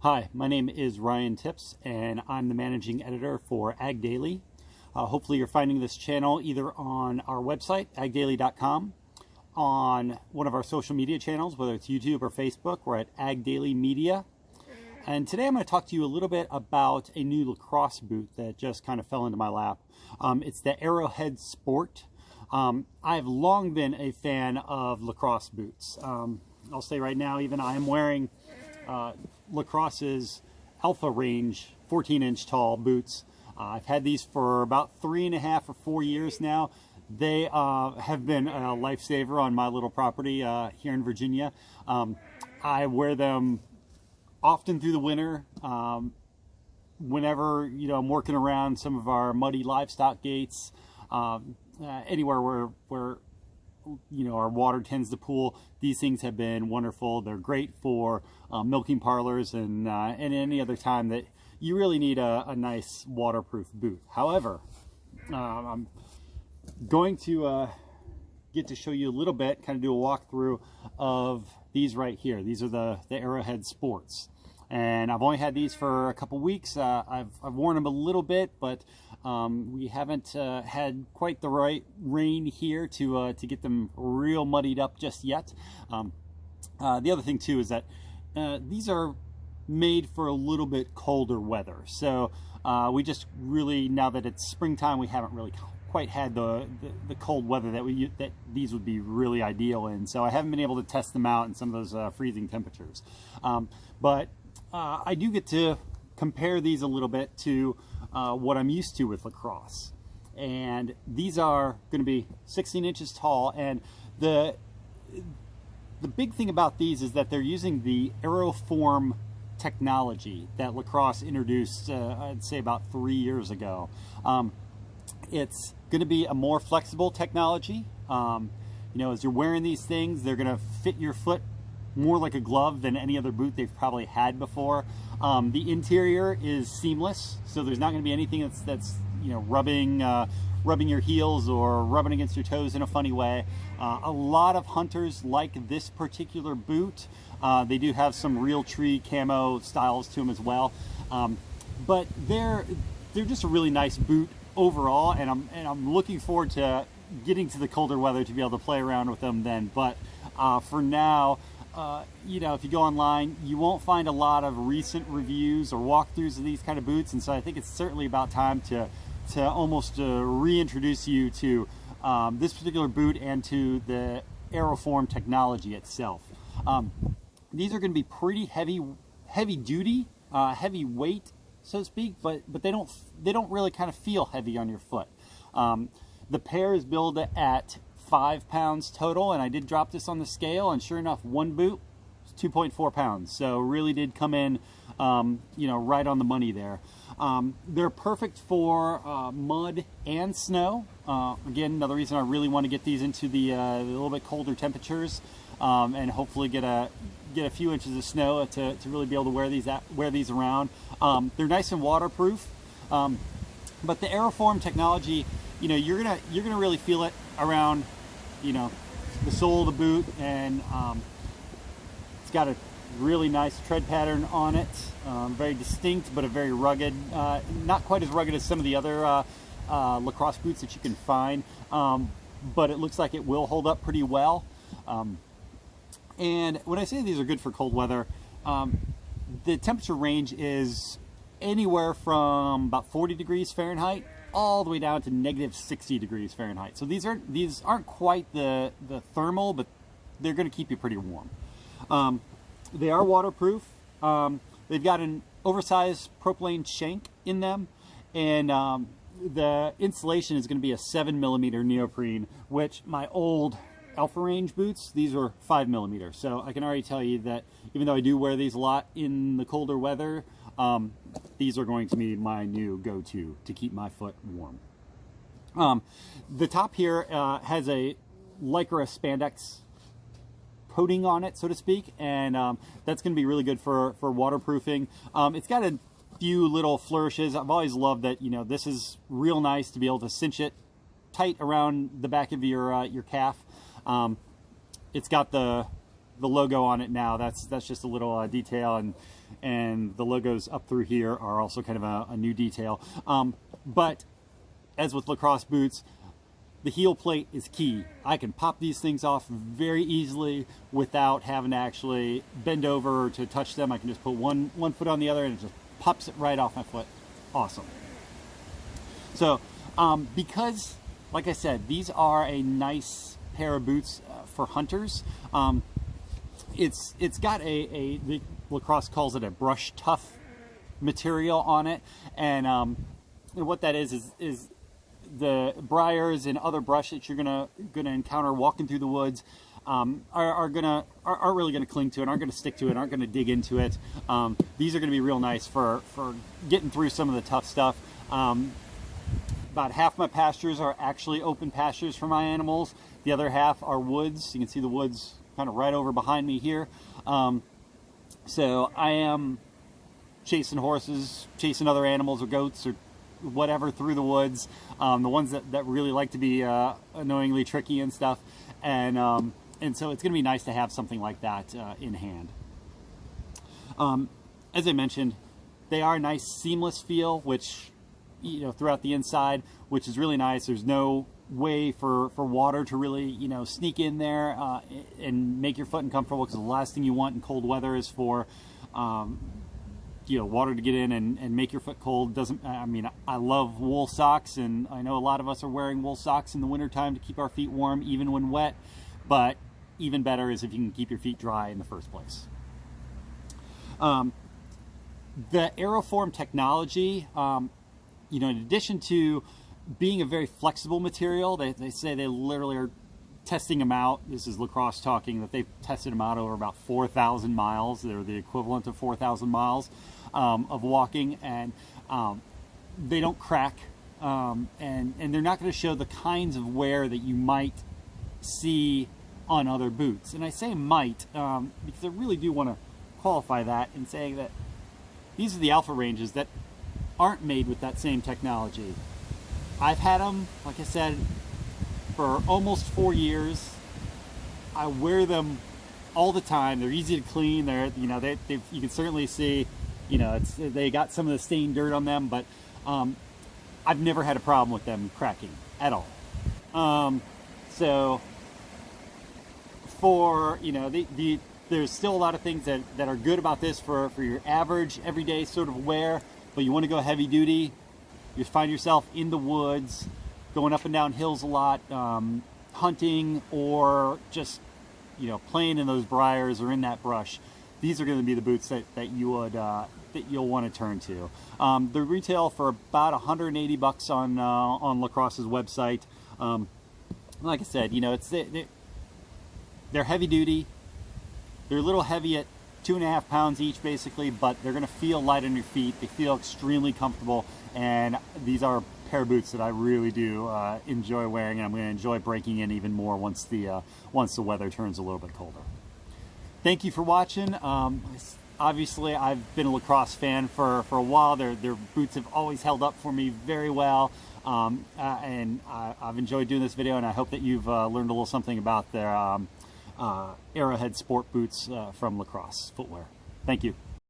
Hi, my name is Ryan Tips, and I'm the managing editor for AGDAILY. Hopefully you're finding this channel either on our website, agdaily.com, on one of our social media channels, whether it's YouTube or Facebook. We're at AGDAILY Media. And today I'm going to talk to you a little bit about a new LaCrosse boot that just kind of fell into my lap. It's the AeroHead Sport. I've long been a fan of LaCrosse boots. I'll say right now, even I am wearing LaCrosse's Alpha Range 14-inch tall boots. I've had these for about 3.5 or 4 years now. They have been a lifesaver on my little property here in Virginia. I wear them often through the winter. Whenever I'm working around some of our muddy livestock gates, anywhere where our water tends to pool, these things have been wonderful. They're great for milking parlors and any other time that you really need a nice waterproof boot. However, I'm going to get to show you a little bit, kind of do a walkthrough of these right here. These are the AeroHead Sports, and I've only had these for a couple weeks. I've worn them a little bit, but we haven't had quite the right rain here to get them real muddied up just yet. The other thing too is that these are made for a little bit colder weather. So we just really, now that it's springtime, we haven't really quite had the cold weather that these would be really ideal in. So I haven't been able to test them out in some of those freezing temperatures. But I do get to compare these a little bit to what I'm used to with LaCrosse. And these are going to be 16 inches tall, and the big thing about these is that they're using the Aeroform technology that LaCrosse introduced, I'd say about 3 years ago. It's going to be a more flexible technology. As you're wearing these things, they're going to fit your foot more like a glove than any other boot they've probably had before. The interior is seamless, so there's not going to be anything that's rubbing your heels or rubbing against your toes in a funny way. A lot of hunters like this particular boot. They do have some real tree camo styles to them as well, but they're just a really nice boot overall, and I'm looking forward to getting to the colder weather to be able to play around with them then. But for now, if you go online, you won't find a lot of recent reviews or walkthroughs of these kind of boots, and so I think it's certainly about time to almost reintroduce you to this particular boot and to the Aeroform technology itself. These are going to be pretty heavy duty, heavy weight, so to speak, but they don't really kind of feel heavy on your foot. The pair is billed at 5 pounds total, and I did drop this on the scale, and sure enough, one boot is 2.4 pounds. So really did come in, right on the money there. They're perfect for mud and snow. Again, another reason I really want to get these into the little bit colder temperatures, and hopefully get a few inches of snow to really be able to wear these around. They're nice and waterproof, but the Aeroform technology, you're gonna really feel it around the sole of the boot, and it's got a really nice tread pattern on it, very distinct, but a very rugged, not quite as rugged as some of the other LaCrosse boots that you can find, but it looks like it will hold up pretty well. And when I say these are good for cold weather, the temperature range is anywhere from about 40 degrees Fahrenheit all the way down to negative 60 degrees Fahrenheit. So these aren't quite the thermal, but they're going to keep you pretty warm. They are waterproof. They've got an oversized propylene shank in them, and the insulation is going to be a 7mm neoprene, which my old Alpha Range boots, these were 5mm. So I can already tell you that even though I do wear these a lot in the colder weather, these are going to be my new go-to to keep my foot warm. The top here has a Lycra spandex coating on it, so to speak, and that's going to be really good for waterproofing. It's got a few little flourishes. I've always loved that, this is real nice to be able to cinch it tight around the back of your calf. It's got the the logo on it now. That's just a little detail, and the logos up through here are also kind of a new detail. But as with LaCrosse boots, the heel plate is key. I can pop these things off very easily without having to actually bend over to touch them. I can just put one foot on the other and it just pops it right off my foot. Awesome. So because, like I said, these are a nice pair of boots for hunters. It's got the LaCrosse calls it a brush tough material on it, and what that is the briars and other brush that you're gonna encounter walking through the woods aren't really gonna cling to it, aren't gonna stick to it, aren't gonna dig into it. These are gonna be real nice for getting through some of the tough stuff. About half my pastures are actually open pastures for my animals. The other half are woods. You can see the woods kind of right over behind me here. So I am chasing horses, chasing other animals or goats or whatever through the woods, the ones that really like to be annoyingly tricky and stuff, and so it's going to be nice to have something like that in hand. As I mentioned, they are a nice seamless feel, which, you know, throughout the inside, which is really nice. There's no way for water to really, you know, sneak in there and make your foot uncomfortable, because the last thing you want in cold weather is for you know, water to get in and make your foot cold. I mean, I love wool socks, and I know a lot of us are wearing wool socks in the wintertime to keep our feet warm even when wet, but even better is if you can keep your feet dry in the first place. The Aeroform technology, you know, in addition to being a very flexible material, they say they literally are testing them out. This is LaCrosse talking, that they've tested them out over about 4,000 miles. They're the equivalent of 4,000 miles of walking, and they don't crack, and they're not going to show the kinds of wear that you might see on other boots. And I say might because I really do want to qualify that in saying that these are the Alpha Ranges that aren't made with that same technology. I've had them, like I said, for almost 4 years. I wear them all the time. They're easy to clean. They're, you know, you can certainly see, you know, they got some of the stained dirt on them, but I've never had a problem with them cracking at all. So for, you know, there's still a lot of things that are good about this for your average everyday sort of wear, but you want to go heavy duty, you find yourself in the woods, going up and down hills a lot, hunting, or just, you know, playing in those briars or in that brush. These are going to be the boots that you'll want to turn to. They retail for about 180 bucks on LaCrosse's website. Like I said, you know, they're heavy duty. They're a little heavy at 2.5 pounds each, basically, but they're going to feel light on your feet. They feel extremely comfortable, and these are a pair of boots that I really do enjoy wearing, and I'm going to enjoy breaking in even more once the weather turns a little bit colder. Thank you for watching. Obviously, I've been a LaCrosse fan for a while. Their boots have always held up for me very well, and I've enjoyed doing this video, and I hope that you've learned a little something about their AeroHead Sport boots from LaCrosse Footwear. Thank you.